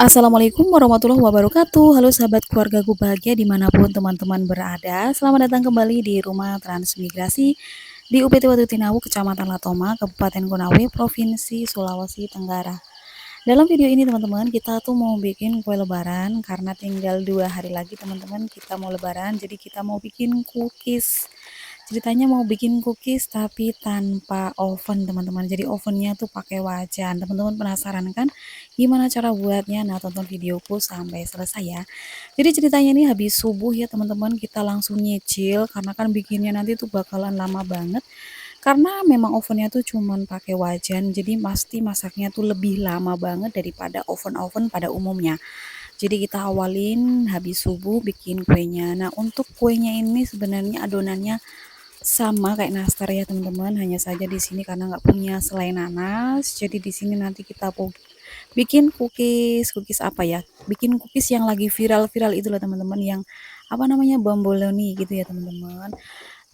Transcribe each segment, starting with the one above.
Assalamualaikum warahmatullahi wabarakatuh. Halo sahabat keluargaku bahagia dimanapun teman-teman berada. Selamat datang kembali di rumah transmigrasi di UPT Watu Tinawu, Kecamatan Latoma, Kabupaten Konawe, Provinsi Sulawesi Tenggara. Dalam video ini teman-teman, kita tuh mau bikin kue lebaran karena tinggal 2 hari lagi teman-teman kita mau lebaran. Jadi kita mau bikin cookies. Ceritanya mau bikin cookies tapi tanpa oven teman-teman. Jadi ovennya tuh pakai wajan. Teman-teman penasaran kan gimana cara buatnya? Nah, tonton videoku sampai selesai ya. Jadi ceritanya ini habis subuh ya teman-teman, kita langsung nyicil karena kan bikinnya nanti tuh bakalan lama banget. Karena memang ovennya tuh cuman pakai wajan, jadi pasti masaknya tuh lebih lama banget daripada oven-oven pada umumnya. Jadi kita awalin habis subuh bikin kuenya. Nah, untuk kuenya ini sebenarnya adonannya sama kayak nastar ya teman-teman, hanya saja di sini karena nggak punya selai nanas, jadi di sini nanti kita bikin cookies apa ya, bikin cookies yang lagi viral-viral itulah teman-teman, yang apa namanya, bomboloni gitu ya teman-teman.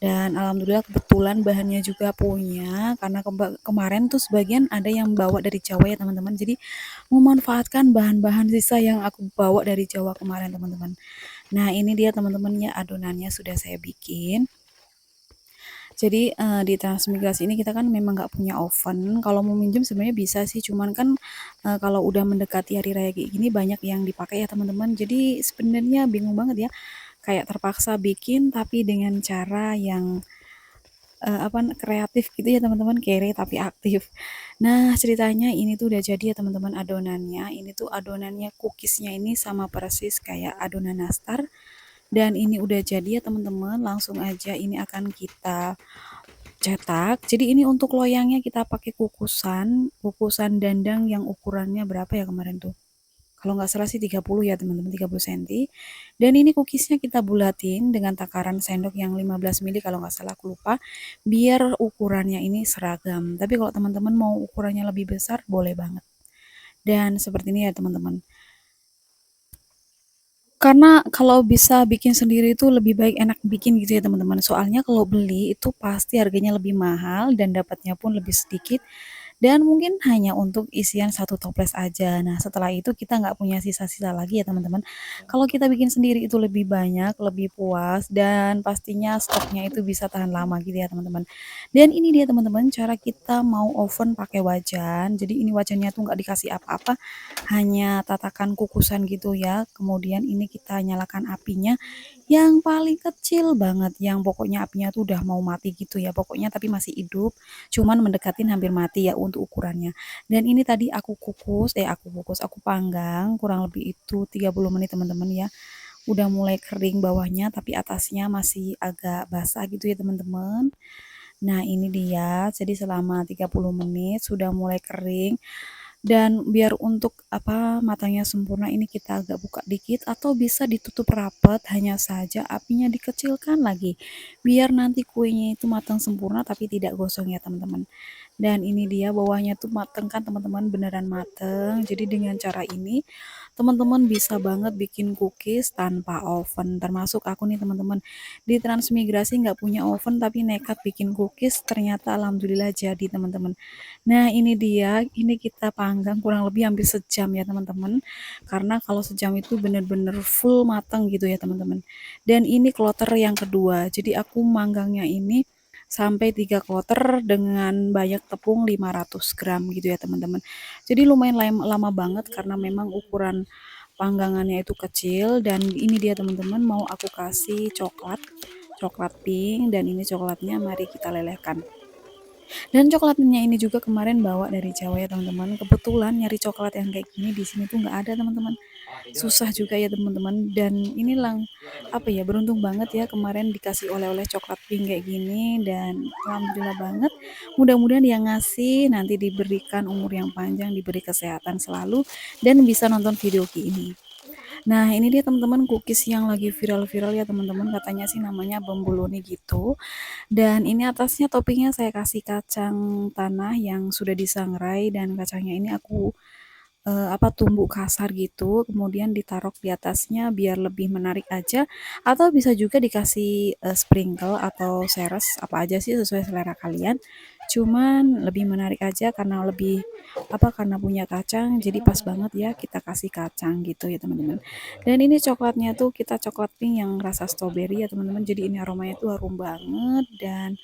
Dan alhamdulillah kebetulan bahannya juga punya, karena kemarin tuh sebagian ada yang bawa dari Jawa ya teman-teman, jadi memanfaatkan bahan-bahan sisa yang aku bawa dari Jawa kemarin teman-teman. Nah ini dia teman-temannya, adonannya sudah saya bikin. Jadi, di transmigrasi ini kita kan memang nggak punya oven, kalau mau minjem sebenarnya bisa sih, cuman kan, kalau udah mendekati hari raya kayak gini banyak yang dipakai ya teman-teman. Jadi sebenarnya bingung banget ya, kayak terpaksa bikin tapi dengan cara yang, kreatif gitu ya teman-teman, kere tapi aktif. Nah ceritanya ini tuh udah jadi ya teman-teman adonannya, ini tuh adonannya cookiesnya ini sama persis kayak adonan nastar, dan ini udah jadi ya teman-teman, langsung aja ini akan kita cetak. Jadi ini untuk loyangnya kita pakai kukusan dandang yang ukurannya berapa ya kemarin tuh? Kalau nggak salah sih 30 ya teman-teman, 30 cm. Dan ini cookiesnya kita bulatin dengan takaran sendok yang 15 mili kalau nggak salah, aku lupa. Biar ukurannya ini seragam. Tapi kalau teman-teman mau ukurannya lebih besar, boleh banget. Dan seperti ini ya teman-teman. Karena kalau bisa bikin sendiri itu lebih baik enak bikin gitu ya teman-teman. Soalnya kalau beli itu pasti harganya lebih mahal dan dapatnya pun lebih sedikit. Dan mungkin hanya untuk isian satu toples aja. Nah, setelah itu kita nggak punya sisa-sisa lagi ya teman-teman. Kalau kita bikin sendiri itu lebih banyak, lebih puas, dan pastinya stoknya itu bisa tahan lama gitu ya teman-teman. Dan ini dia teman-teman, cara kita mau oven pakai wajan. Jadi ini wajannya tuh nggak dikasih apa-apa, hanya tatakan kukusan gitu ya. Kemudian ini kita nyalakan apinya yang paling kecil banget, yang pokoknya apinya tuh udah mau mati gitu ya pokoknya, tapi masih hidup, cuman mendekatin hampir mati ya untuk ukurannya. Dan ini tadi aku panggang kurang lebih itu 30 menit teman-teman ya. Udah mulai kering bawahnya tapi atasnya masih agak basah gitu ya teman-teman. Nah ini dia, jadi selama 30 menit sudah mulai kering. Dan biar untuk matangnya sempurna ini kita agak buka dikit atau bisa ditutup rapat, hanya saja apinya dikecilkan lagi biar nanti kuenya itu matang sempurna tapi tidak gosong ya teman-teman. Dan ini dia bawahnya tuh mateng kan teman-teman, beneran mateng. Jadi dengan cara ini teman-teman bisa banget bikin cookies tanpa oven, termasuk aku nih teman-teman, di transmigrasi nggak punya oven tapi nekat bikin cookies, ternyata alhamdulillah jadi teman-teman. Nah ini dia, ini kita panggang kurang lebih hampir sejam ya teman-teman, karena kalau sejam itu bener-bener full matang gitu ya teman-teman. Dan ini kloter yang kedua, jadi aku manggangnya ini sampai 3 kloter dengan banyak tepung 500 gram gitu ya teman-teman. Jadi lumayan lama banget karena memang ukuran panggangannya itu kecil. Dan ini dia teman-teman, mau aku kasih coklat pink, dan ini coklatnya mari kita lelehkan. Dan coklatnya ini juga kemarin bawa dari Jawa ya teman-teman. Kebetulan nyari coklat yang kayak gini di sini tuh nggak ada teman-teman. Susah juga ya teman-teman. Dan ini beruntung banget ya kemarin dikasih oleh-oleh coklat pink kayak gini, dan alhamdulillah banget. Mudah-mudahan yang ngasih nanti diberikan umur yang panjang, diberi kesehatan selalu, dan bisa nonton video ini. Nah, ini dia teman-teman cookies yang lagi viral-viral ya teman-teman. Katanya sih namanya bomboloni gitu. Dan ini atasnya toppingnya saya kasih kacang tanah yang sudah disangrai, dan kacangnya ini aku tumbuk kasar gitu, kemudian ditaruh di atasnya biar lebih menarik aja, atau bisa juga dikasih sprinkle atau seres apa aja sih sesuai selera kalian. cuman lebih menarik aja karena lebih karena punya kacang, jadi pas banget ya kita kasih kacang gitu ya teman-teman. Dan ini coklatnya tuh kita coklat pink yang rasa stroberi ya teman-teman, jadi ini aromanya tuh harum banget dan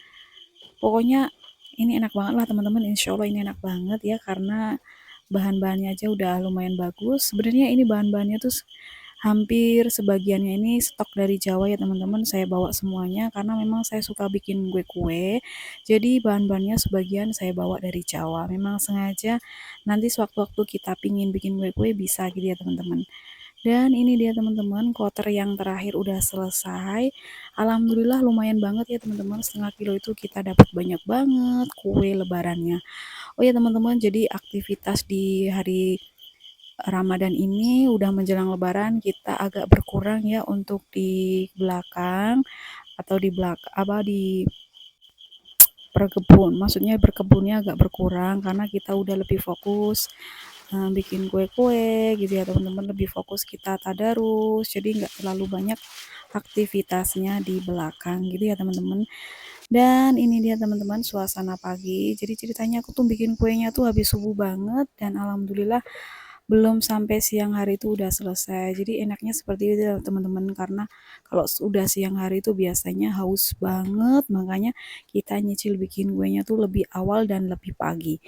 pokoknya ini enak banget lah teman-teman, insya Allah ini enak banget ya karena bahan-bahannya aja udah lumayan bagus. Sebenarnya ini bahan-bahannya tuh hampir sebagiannya ini stok dari Jawa ya teman-teman, saya bawa semuanya karena memang saya suka bikin kue-kue, jadi bahan-bahannya sebagian saya bawa dari Jawa, memang sengaja nanti sewaktu-waktu kita pingin bikin kue-kue bisa gitu ya teman-teman. Dan ini dia teman-teman, quarter yang terakhir udah selesai. Alhamdulillah lumayan banget ya teman-teman, setengah kilo itu kita dapat banyak banget kue lebarannya. Oh ya teman-teman, jadi aktivitas di hari Ramadan ini udah menjelang lebaran kita agak berkurang ya untuk di belakang atau di belakang di berkebun. Maksudnya berkebunnya agak berkurang karena kita udah lebih fokus bikin kue-kue gitu ya teman-teman, lebih fokus kita tadarus, jadi nggak terlalu banyak aktivitasnya di belakang gitu ya teman-teman. Dan ini dia teman-teman suasana pagi, jadi ceritanya aku tuh bikin kuenya tuh habis subuh banget dan alhamdulillah belum sampai siang hari itu udah selesai. Jadi enaknya seperti itu ya teman-teman, karena kalau sudah siang hari itu biasanya haus banget, makanya kita nyicil bikin kuenya tuh lebih awal dan lebih pagi.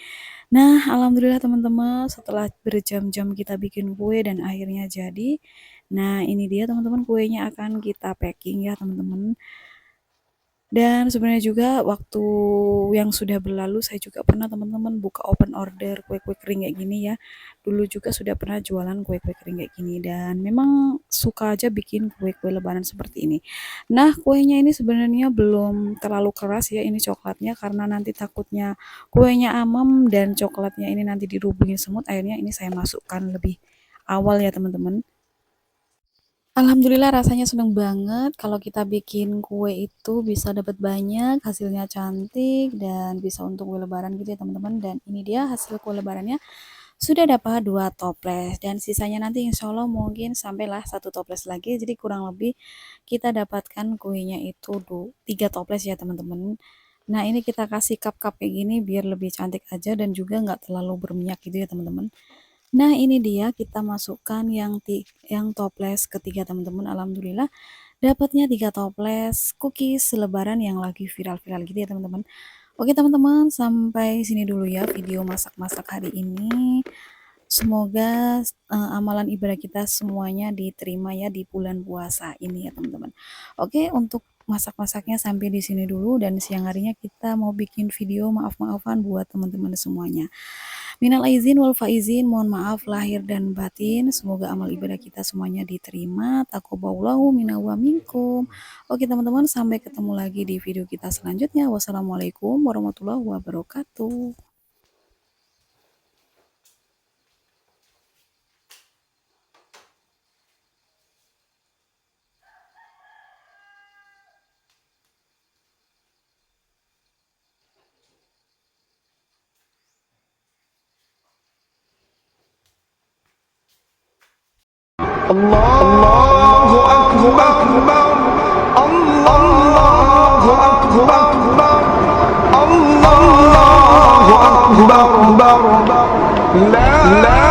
Nah, alhamdulillah teman-teman, setelah berjam-jam kita bikin kue dan akhirnya jadi. Nah, ini dia teman-teman, kuenya akan kita packing ya teman-teman. Dan sebenarnya juga waktu yang sudah berlalu saya juga pernah teman-teman buka open order kue-kue kering kayak gini ya. Dulu juga sudah pernah jualan kue-kue kering kayak gini dan memang suka aja bikin kue-kue lebaran seperti ini. Nah, kuenya ini sebenarnya belum terlalu keras ya ini coklatnya karena nanti takutnya kuenya amem dan coklatnya ini nanti dirubungin semut. Akhirnya ini saya masukkan lebih awal ya teman-teman. Alhamdulillah rasanya seneng banget kalau kita bikin kue itu bisa dapat banyak, hasilnya cantik dan bisa untuk kue lebaran gitu ya teman-teman. Dan ini dia hasil kue lebarannya sudah dapat 2 toples dan sisanya nanti insya Allah mungkin sampailah 1 toples lagi. Jadi kurang lebih kita dapatkan kuenya itu 3 toples ya teman-teman. Nah ini kita kasih cup-cup kayak gini biar lebih cantik aja dan juga nggak terlalu berminyak gitu ya teman-teman. Nah, ini dia kita masukkan yang toples ketiga teman-teman. Alhamdulillah dapatnya 3 toples cookies lebaran yang lagi viral-viral gitu ya teman-teman. Oke teman-teman, sampai sini dulu ya video masak-masak hari ini. Semoga amalan ibadah kita semuanya diterima ya di bulan puasa ini ya teman-teman. Oke, untuk masak-masaknya sampai di sini dulu dan siang harinya kita mau bikin video maaf-maafan buat teman-teman semuanya. Minal aizin wal faizin, mohon maaf lahir dan batin. Semoga amal ibadah kita semuanya diterima. Taqabbalallahu minna wa minkum. Oke teman-teman, sampai ketemu lagi di video kita selanjutnya. Wassalamualaikum warahmatullahi wabarakatuh. الله أكبر الله أكبر الله أكبر لا